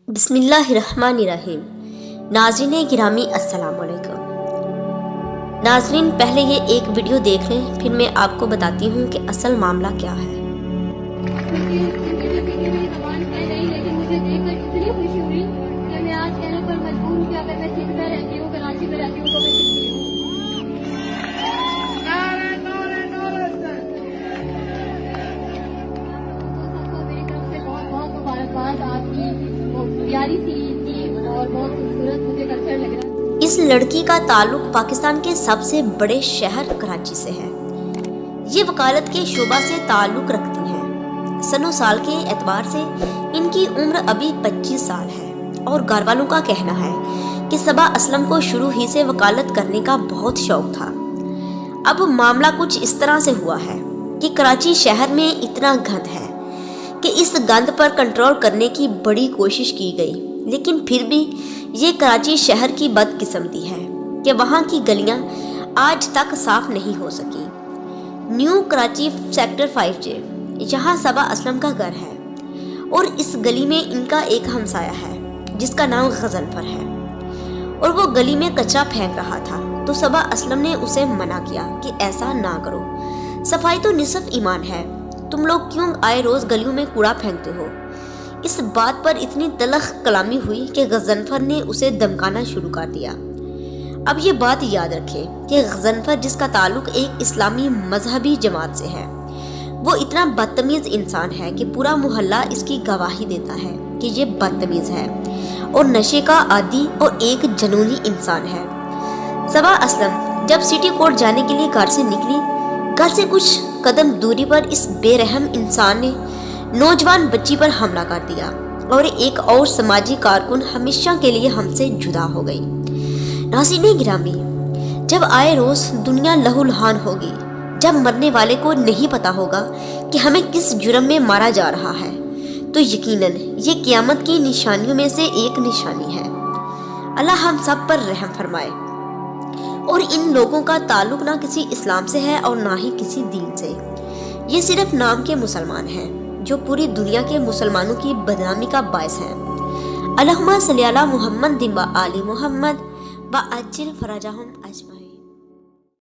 بسم اللہ الرحمن الرحیم۔ ناظرین گرامی السلام علیکم۔ ناظرین پہلے یہ ایک ویڈیو دیکھ لیں، پھر میں آپ کو بتاتی ہوں کہ اصل معاملہ کیا ہے۔ اس لڑکی کا تعلق پاکستان کے سب سے بڑے شہر کراچی سے ہے۔ یہ وکالت کے شعبہ سے تعلق رکھتی ہیں۔ سن و سال کے اعتبار سے ان کی عمر ابھی 25 سال ہے اور گھر والوں کا کہنا ہے کہ صبا اسلم کو شروع ہی سے وکالت کرنے کا بہت شوق تھا۔ اب معاملہ کچھ اس طرح سے ہوا ہے کہ کراچی شہر میں اتنا گند ہے کہ اس گند پر کنٹرول کرنے کی بڑی کوشش کی گئی، لیکن پھر بھی یہ کراچی شہر کی بدقسمتی ہے کہ وہاں کی گلیاں آج تک صاف نہیں ہو سکی۔ نیو کراچی سیکٹر 5J، یہاں صبا اسلم کا گھر ہے اور اس گلی میں ان کا ایک ہمسایہ ہے جس کا نام غضنفر ہے، اور وہ گلی میں کچرا پھینک رہا تھا تو صبا اسلم نے اسے منع کیا کہ ایسا نہ کرو، صفائی تو نصف ایمان ہے، تم لوگ کیوں آئے روز گلیوں میں کوڑا پھینکتے ہو۔ اس بات پر اتنی تلخ کلامی ہوئی کہ غضنفر نے اسے دمکانا شروع کر دیا۔ اب یہ بات یاد رکھیں کہ غضنفر، جس کا تعلق ایک اسلامی مذہبی جماعت سے ہے، وہ اتنا بدتمیز انسان ہے کہ پورا محلہ اس کی گواہی دیتا ہے کہ یہ بدتمیز ہے اور نشے کا عادی اور ایک جنونی انسان ہے۔ صبا اسلم جب سٹی کورٹ جانے کے لیے گھر سے نکلی، گھر سے کچھ قدم دوری پر اس بے رحم انسان نے نوجوان بچی پر حملہ کر دیا اور ایک اور سماجی کارکن ہمیشہ کے لیے ہم سے جدا ہو گئی۔ ناظرین گرامی، جب آئے روز دنیا لہو لہان ہوگی، جب مرنے والے کو نہیں پتا ہوگا کہ ہمیں کس جرم میں مارا جا رہا ہے، تو یقیناً یہ قیامت کی نشانیوں میں سے ایک نشانی ہے۔ اللہ ہم سب پر رحم فرمائے۔ اور ان لوگوں کا تعلق نہ کسی اسلام سے ہے اور نہ ہی کسی دین سے، یہ صرف نام کے مسلمان ہیں جو پوری دنیا کے مسلمانوں کی بدنامی کا باعث ہیں۔ اللہم صلی علی محمد و آل محمد وعجل فرجہم اجمعین۔